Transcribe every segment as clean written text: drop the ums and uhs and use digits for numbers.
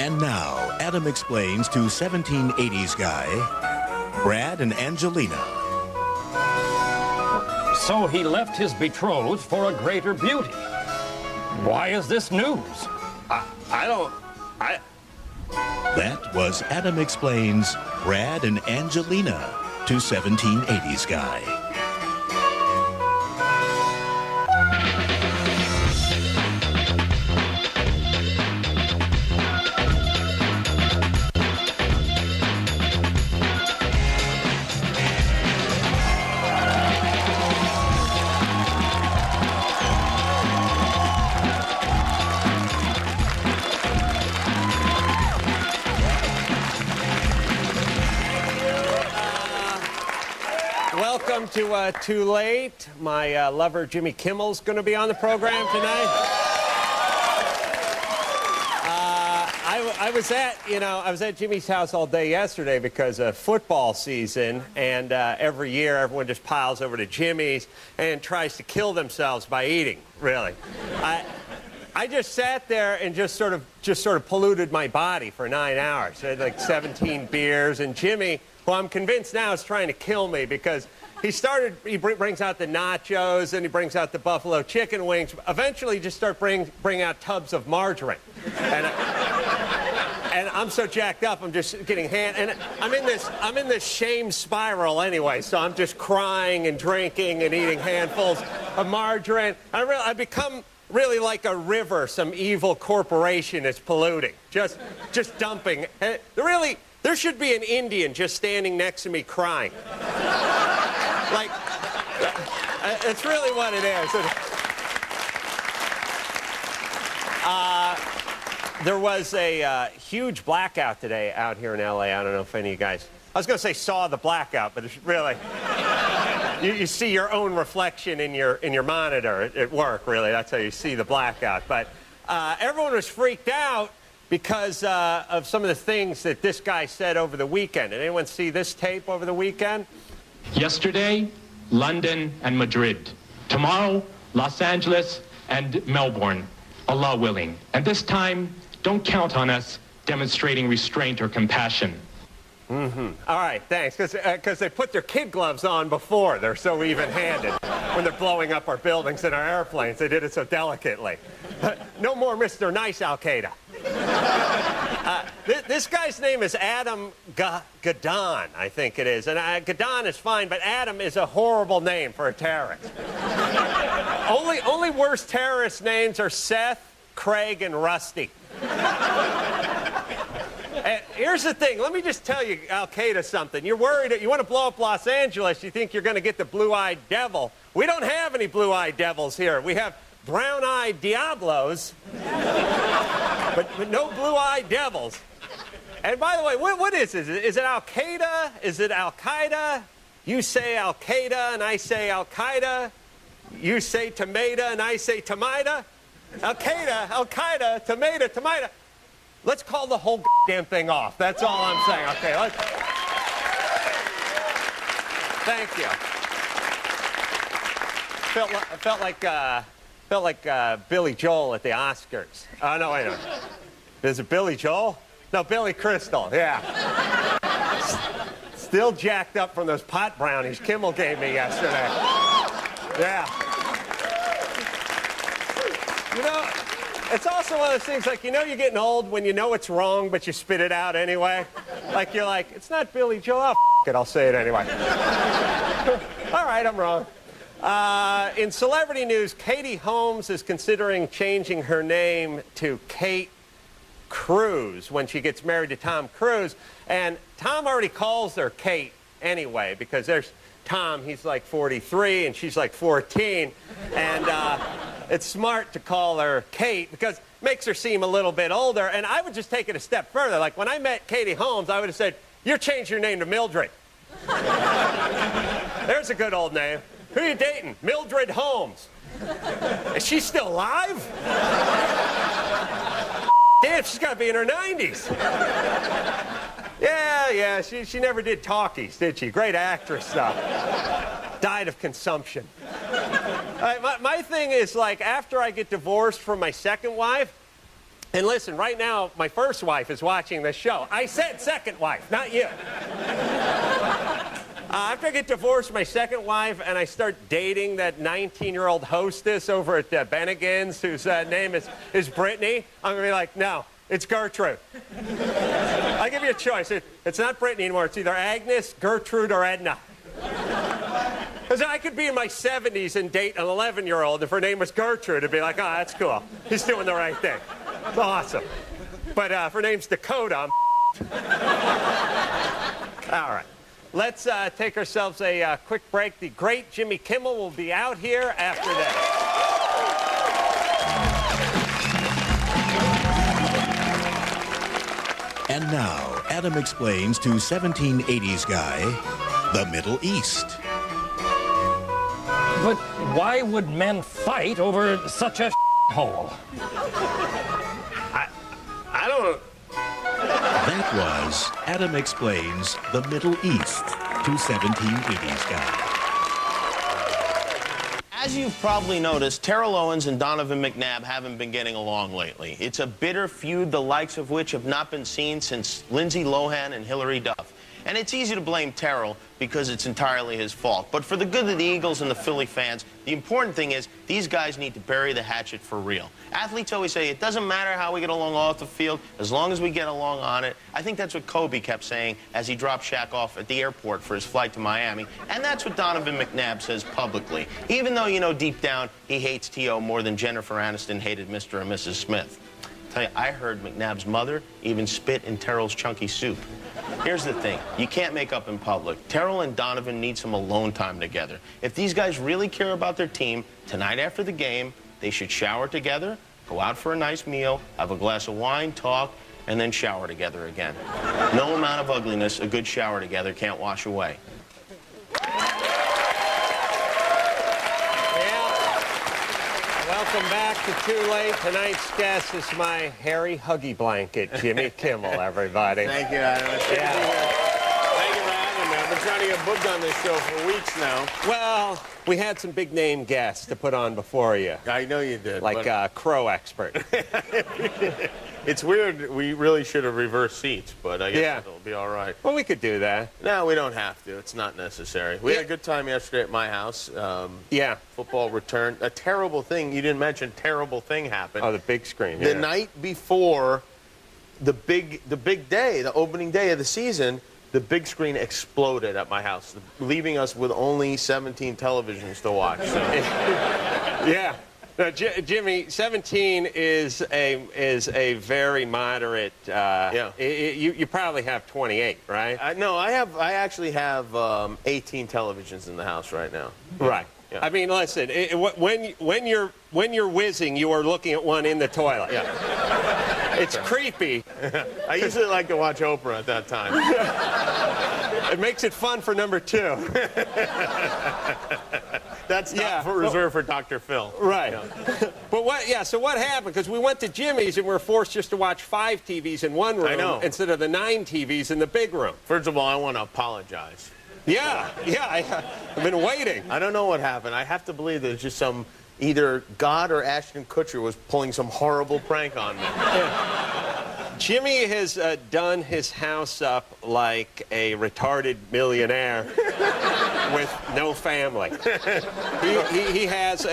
And now, Adam explains to 1780s guy, Brad and Angelina. So he left his betrothed for a greater beauty. Why is this news? That was Adam explains Brad and Angelina to 1780s guy. Welcome to Too Late. My lover Jimmy Kimmel's going to be on the program tonight. I was at Jimmy's house all day yesterday because of football season, and every year everyone just piles over to Jimmy's and tries to kill themselves by eating. Really, I just sat there and just sort of polluted my body for 9 hours. I had like 17 beers, and Jimmy, who I'm convinced now is trying to kill me because he brings out the nachos and he brings out the buffalo chicken wings. Eventually, he just bring out tubs of margarine, and I'm so jacked up, I'm just getting and I'm in this shame spiral anyway. So I'm just crying and drinking and eating handfuls of margarine. I become really like a river some evil corporation is polluting, just dumping. And there should be an Indian just standing next to me crying. Like, it's really what it is. There was a huge blackout today out here in L.A. I don't know if any of you guys, I was going to say saw the blackout, but it's really, you see your own reflection in your monitor at work, really. That's how you see the blackout. But everyone was freaked out because of some of the things that this guy said over the weekend. Did anyone see this tape over the weekend? Yesterday, London and Madrid. Tomorrow, Los Angeles and Melbourne, Allah willing. And this time, don't count on us demonstrating restraint or compassion. Mm-hmm. All right, thanks. Because they put their kid gloves on before. They're so even-handed. When they're blowing up our buildings and our airplanes, they did it so delicately. No more Mr. Nice Al-Qaeda. This guy's name is Adam Gadon, I think it is. And Gadon is fine, but Adam is a horrible name for a terrorist. Only worse terrorist names are Seth, Craig, and Rusty. And here's the thing. Let me just tell you, Al-Qaeda, something. You're worried that you want to blow up Los Angeles. You think you're going to get the blue-eyed devil. We don't have any blue-eyed devils here. We have brown-eyed Diablos, but no blue-eyed devils. And by the way, what is this? Is it Al-Qaeda? Is it Al-Qaeda? You say Al-Qaeda, and I say Al-Qaeda. You say tomato, and I say tomato. Al-Qaeda, Al-Qaeda, tomato, tomato. Let's call the whole damn thing off. That's all I'm saying. Okay, let's. Thank you. Felt like Billy Joel at the Oscars. Oh, no, wait a minute. Is it Billy Joel? No, Billy Crystal, yeah. Still jacked up from those pot brownies Kimmel gave me yesterday. Yeah. You know, it's also one of those things, like, you're getting old when you know it's wrong, but you spit it out anyway. Like, you're like, it's not Billy Joel. Oh, it, I'll say it anyway. All right, I'm wrong. In celebrity news, Katie Holmes is considering changing her name to Kate Cruz when she gets married to Tom Cruise. And Tom already calls her Kate anyway, because there's Tom, he's like 43, and she's like 14. And it's smart to call her Kate because it makes her seem a little bit older. And I would just take it a step further. Like, when I met Katie Holmes, I would have said, you're changing your name to Mildred. There's a good old name. Who are you dating? Mildred Holmes. Is she still alive? Damn, she's got to be in her 90s. Yeah, she never did talkies, did she? Great actress, though. Died of consumption. All right, my thing is, like, after I get divorced from my second wife, And listen, right now, my first wife is watching this show. I said second wife, not you. After I get divorced, my second wife, and I start dating that 19-year-old hostess over at Bennigan's, whose name is Brittany, I'm going to be like, no, it's Gertrude. I'll give you a choice. It's not Brittany anymore. It's either Agnes, Gertrude, or Edna. Because I could be in my 70s and date an 11-year-old. If her name was Gertrude, it'd be like, oh, that's cool. He's doing the right thing. It's awesome. But if her name's Dakota, I'm all right. Let's take ourselves a quick break. The great Jimmy Kimmel will be out here after this. And now, Adam explains to 1780s guy the Middle East. But why would men fight over such a hole? I don't... That was Adam explains the Middle East to 1780s guy. As you've probably noticed, Terrell Owens and Donovan McNabb haven't been getting along lately. It's a bitter feud, the likes of which have not been seen since Lindsay Lohan and Hillary Duff. And it's easy to blame Terrell because it's entirely his fault. But for the good of the Eagles and the Philly fans, the important thing is these guys need to bury the hatchet for real. Athletes always say it doesn't matter how we get along off the field as long as we get along on it. I think that's what Kobe kept saying as he dropped Shaq off at the airport for his flight to Miami. And that's what Donovan McNabb says publicly, even though, you know, deep down he hates T.O. more than Jennifer Aniston hated Mr. and Mrs. Smith. Tell you, I heard McNabb's mother even spit in Terrell's chunky soup. Here's the thing. You can't make up in public. Terrell and Donovan need some alone time together. If these guys really care about their team, tonight after the game, they should shower together, go out for a nice meal, have a glass of wine, talk, and then shower together again. No amount of ugliness a good shower together can't wash away. Welcome back to Too Late. Tonight's guest is my hairy huggy blanket, Jimmy Kimmel, everybody. Thank you, Adam. It's good to be here. Thank you for having me. I've been trying to get booked on this show for weeks now. Well, we had some big name guests to put on before you. I know you did. Like a crow expert. It's weird. We really should have reversed seats, but I guess it'll be all right. Well, we could do that. No, we don't have to. It's not necessary. We had a good time yesterday at my house. Football returned. A terrible thing. You didn't mention terrible thing happened. Oh, the big screen. The night before the big day, the opening day of the season, the big screen exploded at my house, leaving us with only 17 televisions to watch. So. Yeah. No, Jimmy, 17 is a very moderate. You probably have 28, right? No, I actually have 18 televisions in the house right now. Right. Yeah. I mean, listen. When you're whizzing, you are looking at one in the toilet. Yeah. It's creepy. I usually like to watch Oprah at that time. It makes it fun for number 2. That's not reserved for Dr. Phil. Right. Yeah. But so what happened? Because we went to Jimmy's and we were forced just to watch 5 TVs in one room instead of the 9 TVs in the big room. First of all, I want to apologize. I've been waiting. I don't know what happened. I have to believe there's just either God or Ashton Kutcher was pulling some horrible prank on me. Jimmy has done his house up like a retarded millionaire with no family. He has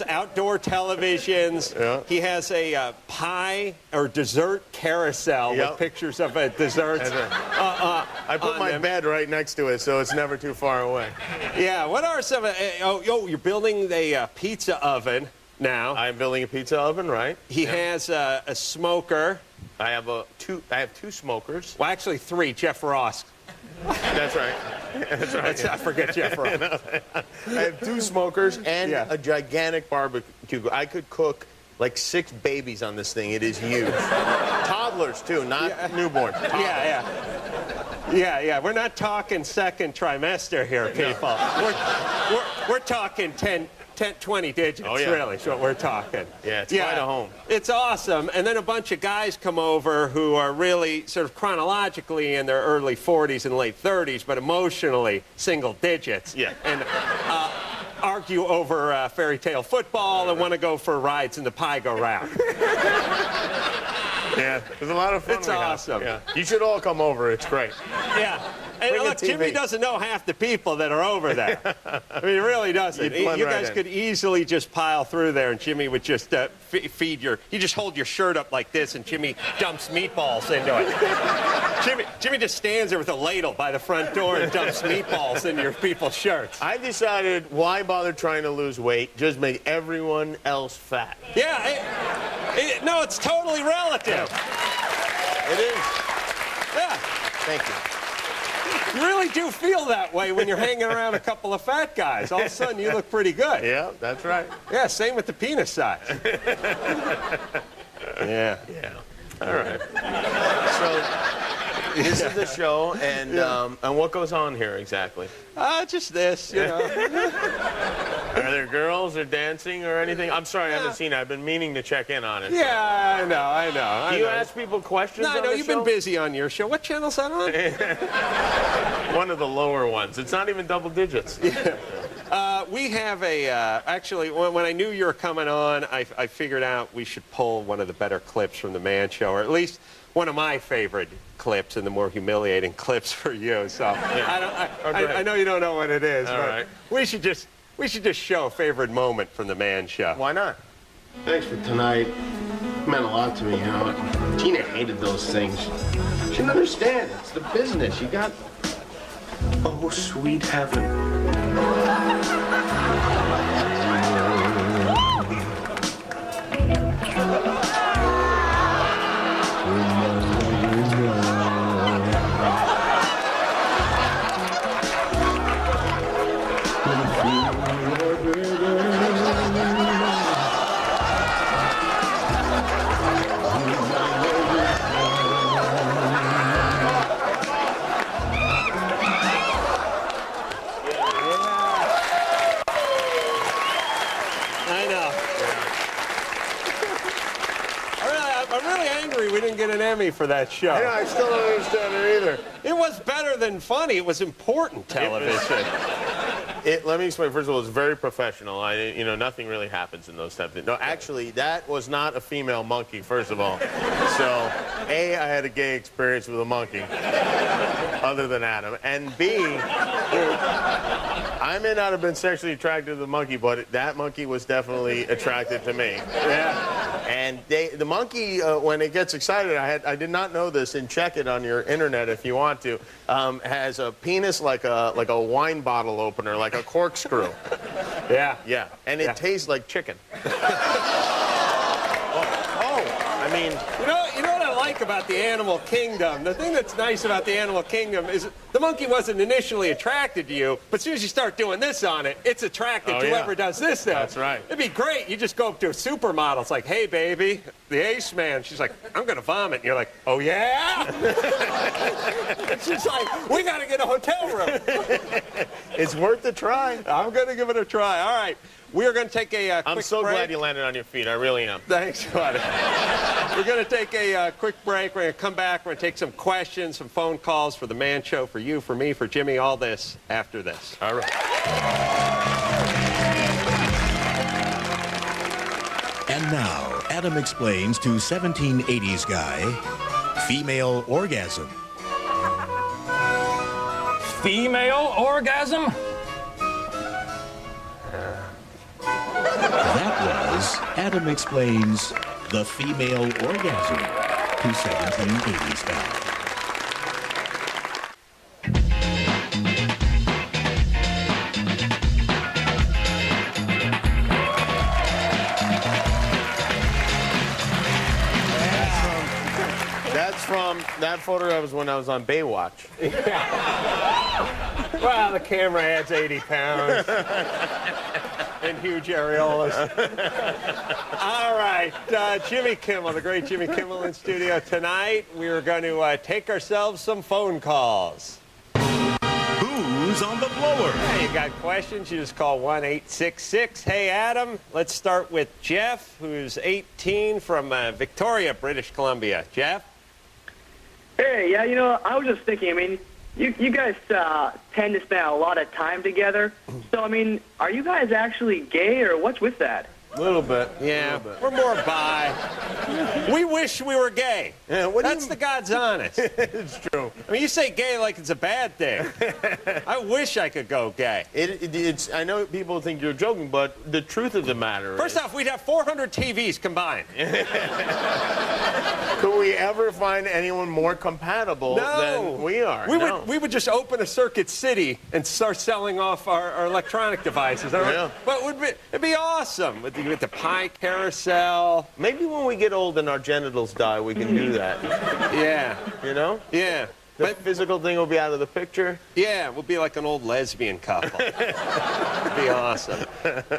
outdoor televisions. Yeah. He has a pie or dessert carousel with pictures of desserts. I put my bed right next to it, so it's never too far away. Yeah. What are some? You're building the pizza oven now. I'm building a pizza oven, right? He has a smoker. I have two smokers. Well, actually 3. Jeff Ross. That's right. That's right. I forget Jeff Ross. I have 2 smokers and a gigantic barbecue. I could cook like 6 babies on this thing. It is huge. Toddlers too, not newborn. Toddlers. Yeah. We're not talking second trimester here, people. No. We're talking 10, 20 digits, really, is what we're talking. Yeah, it's quite a home. It's awesome. And then a bunch of guys come over who are really sort of chronologically in their early 40s and late 30s, but emotionally single digits. Yeah. And argue over fairy tale football and want to go for rides in the pie-go-round. Yeah, there's a lot of fun. It's awesome. Yeah. You should all come over. It's great. Yeah. And Bring a look, Jimmy TV. doesn't know half the people that are over there. I mean, he really doesn't. You'd blend You right guys in. could easily just pile through there, and Jimmy would just feed your... You just hold your shirt up like this, and Jimmy dumps meatballs into it. Jimmy just stands there with a ladle by the front door and dumps meatballs into your people's shirts. I decided, why bother trying to lose weight? Just make everyone else fat. Yeah, no, it's totally relative. It is. Yeah. Thank you. You really do feel that way when you're hanging around a couple of fat guys. All of a sudden, you look pretty good. Yeah, that's right. Yeah, same with the penis size. Yeah. Yeah. All right. So this is the show, and what goes on here exactly? Just this, you know. Are there girls or dancing or anything? I'm sorry, I haven't seen it. I've been meaning to check in on it. Yeah, I know. Do you ask people questions No, I on know the you've show? been busy on your show. What channel's that on? One of the lower ones. It's not even double digits. We have actually, when I knew you were coming on, I figured out we should pull one of the better clips from the Man Show, or at least one of my favorite clips and the more humiliating clips for you. So I know you don't know what it is, All but right. we should just show a favorite moment from the Man Show. Why not? Thanks for tonight. It meant a lot to me, you know. Tina hated those things. She didn't understand. It's the business. You got... Oh, sweet heaven. We didn't get an Emmy for that show. I still don't understand it either. It was better than funny. It was important television. Let me explain. First of all, it's very professional. Nothing really happens in those types of things. No, actually, that was not a female monkey, first of all. So, A, I had a gay experience with a monkey, other than Adam. And B, I may not have been sexually attracted to the monkey, but that monkey was definitely attracted to me. Yeah. And the monkey, when it gets excited, I did not know this, and check it on your internet if you want to, has a penis like a wine bottle opener, like a corkscrew. Yeah. Yeah. And it tastes like chicken. I mean... You know what I like about the animal kingdom? The thing that's nice about the animal kingdom is the monkey wasn't initially attracted to you, but as soon as you start doing this on it, it's attracted to whoever does this now. That's right. It'd be great. You just go up to a supermodel. It's like, hey, baby, the ace man. She's like, I'm going to vomit. And you're like, oh, yeah? She's like, we got to get a hotel room. It's worth a try. I'm going to give it a try. All right. We are going to take a quick break. I'm so glad you landed on your feet. I really am. Thanks, buddy. We're going to take a quick break. We're going to come back. We're going to take some questions, some phone calls for the Man Show, for you, for me, for Jimmy, all this after this. All right. And now, Adam explains to 1780s guy, female orgasm. Female orgasm? That was Adam explains the female orgasm to 1780s guy. That photograph was when I was on Baywatch. Well, the camera adds 80 pounds. And huge areolas. All right, Jimmy Kimmel, the great Jimmy Kimmel in studio tonight. We're going to take ourselves some phone calls. Who's on the blower? Hey, you got questions? You just call 1-866. Hey, Adam. Let's start with Jeff, who's 18 from Victoria, British Columbia. Jeff? Hey, yeah, I was just thinking, you guys tend to spend a lot of time together. So, are you guys actually gay, or what's with that? A little bit. Yeah, little bit. we're more bi. We wish we were gay. Yeah, That's the God's honest. It's true. I mean, you say gay like it's a bad thing. I wish I could go gay. It's. I know people think you're joking, but the truth of the matter is... First off, we'd have 400 TVs combined. Could we ever find anyone more compatible than we are? We would just open a Circuit City and start selling off our electronic devices. Yeah. But it'd be awesome with the pie carousel. Maybe when we get old and our genitals die, we can do that. Yeah. You know? Yeah. The physical thing will be out of the picture. Yeah, we'll be like an old lesbian couple. It'd be awesome.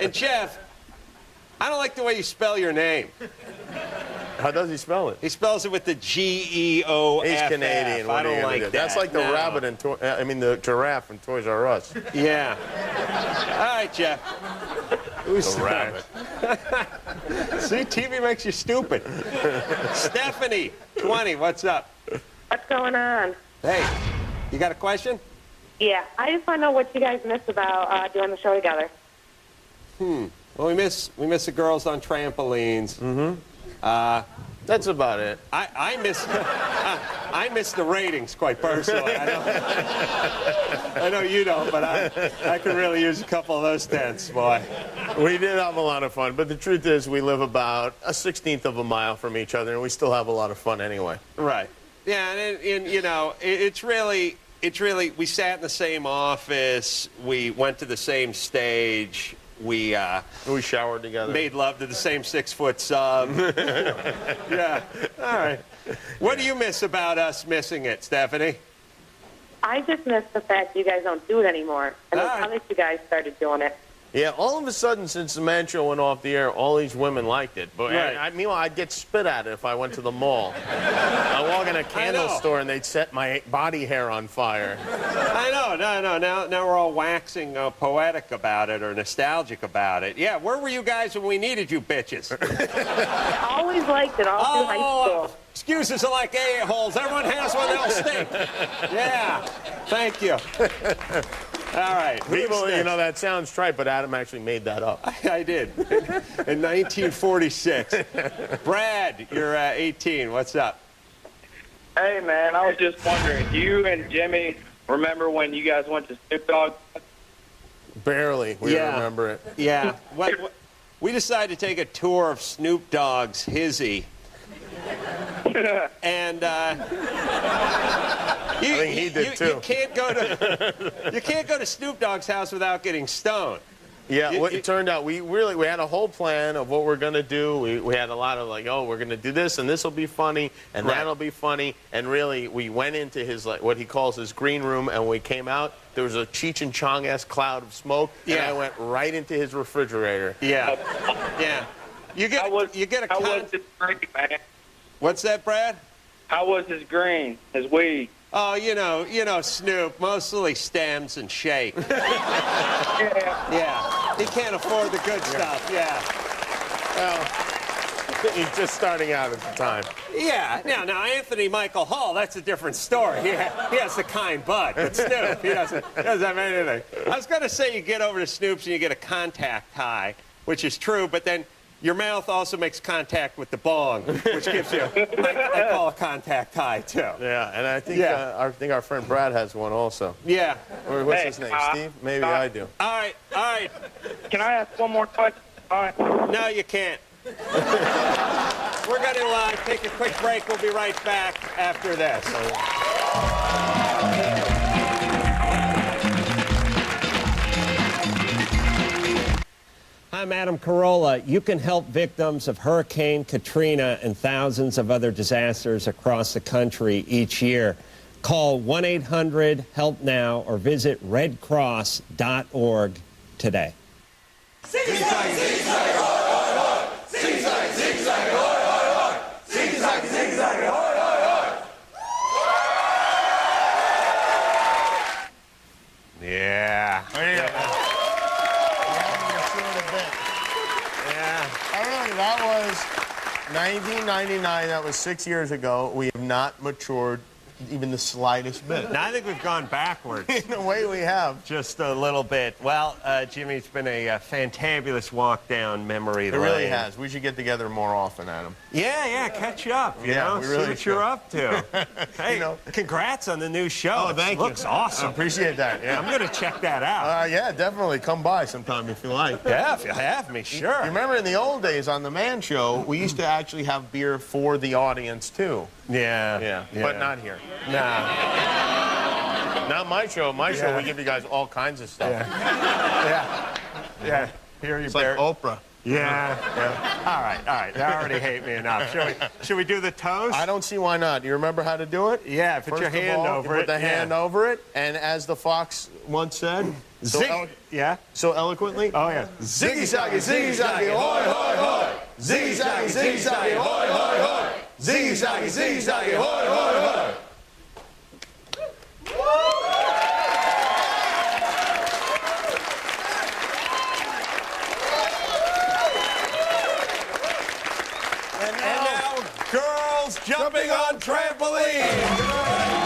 And Jeff, I don't like the way you spell your name. How does he spell it? He spells it with the G-E-O-F-F. He's Canadian. I don't like that. That's like the rabbit and the giraffe in Toys R Us. Yeah. All right, Jeff. Who's the rabbit? See, TV makes you stupid. Stephanie, 20, what's up? What's going on? Hey, you got a question? Yeah, I just want to know what you guys miss about doing the show together. Well, we miss the girls on trampolines. Mm-hmm. That's about it. I miss the ratings, quite personally. I know you don't, but I could really use a couple of those tents, boy. We did have a lot of fun, but the truth is we live about a 1/16 of a mile from each other, and we still have a lot of fun anyway. Right. Yeah, and you know, it's really, we sat in the same office, we went to the same stage, we showered together, made love to the same 6-foot sub. Yeah. All right. What do you miss about us missing it, Stephanie? I just miss the fact you guys don't do it anymore, and the time that you guys started doing it. Yeah, all of a sudden, since the Man Show went off the air, all these women liked it. But meanwhile, I'd get spit at if I went to the mall. I walk in a candle store and they'd set my body hair on fire. I know. Now we're all waxing poetic about it or nostalgic about it. Yeah, where were you guys when we needed you bitches? I always liked it all through high school. Excuses are like a-holes. Everyone has one, they'll stink. Yeah, thank you. All right. People, you know, that sounds trite, but Adam actually made that up. I did. In 1946. Brad, you're 18. What's up? Hey, man, I was just wondering, do you and Jimmy remember when you guys went to Snoop Dogg? Barely. We remember it. Yeah. We decided to take a tour of Snoop Dogg's Hizzy. And I think he did too. You can't go to Snoop Dogg's house without getting stoned. Yeah, it turned out we had a whole plan of what we're gonna do. We had a lot of like, oh, we're gonna do this and this will be funny and that'll be funny. And really, we went into his what he calls his green room, and when we came out, there was a Cheech and Chong-esque cloud of smoke, and I went right into his refrigerator. Yeah, yeah. You get a. How was his green, man? What's that, Brad? How was his green, his weed? Oh, you know, Snoop, mostly stems and shake. Yeah, he can't afford the good stuff, yeah. Well, he's just starting out at the time. Yeah, now Anthony Michael Hall, that's a different story. He has the kind bud, but Snoop, he doesn't have anything. I was going to say you get over to Snoop's and you get a contact high, which is true, but then your mouth also makes contact with the bong, which gives you, I call a contact high, too. Yeah, and I think our friend Brad has one also. Yeah. Or what's his name, Steve? Maybe I do. All right. Can I ask one more question? All right. No, you can't. We're going to take a quick break. We'll be right back after this. I'm Adam Carolla. You can help victims of Hurricane Katrina and thousands of other disasters across the country each year. Call 1-800-HELP-NOW or visit redcross.org today. Zigzag, zigzag, hoi, hoi, hoi. Zigzag, zigzag, hoi, hoi, hoi. Zigzag, zigzag, hoi, hoi, hoi. Yeah. That was 1999. That was 6 years ago. We have not matured even the slightest bit. Now, I think we've gone backwards. In a way, we have. Just a little bit. Well, Jimmy, it's been a fantabulous walk down memory lane. It really has. We should get together more often, Adam. Yeah, catch up. You know, we really see what you're up to. Hey, congrats on the new show. Oh, thank you. Looks awesome. I appreciate that. Yeah. I'm going to check that out. Yeah, definitely. Come by sometime if you like. Yeah, if you have me, sure. You remember in the old days on the Man Show, we used to actually have beer for the audience, too. Yeah. But not here. Nah. Not my show. My show, we give you guys all kinds of stuff. Yeah. Here you It's like Oprah. Yeah. All right. They already hate me enough. Should we do the toast? I don't see why not. Do you remember how to do it? Yeah, put your hand over it. Put the hand over it, and as the fox once said, so eloquently. Oh, yeah. Ziggy zaggy, hoy, hoy, hoy. Ziggy zaggy, hoy, hoy, hoy. Ziggy zaggy, hoy, hoy, hoy. And now, girls jumping on trampoline.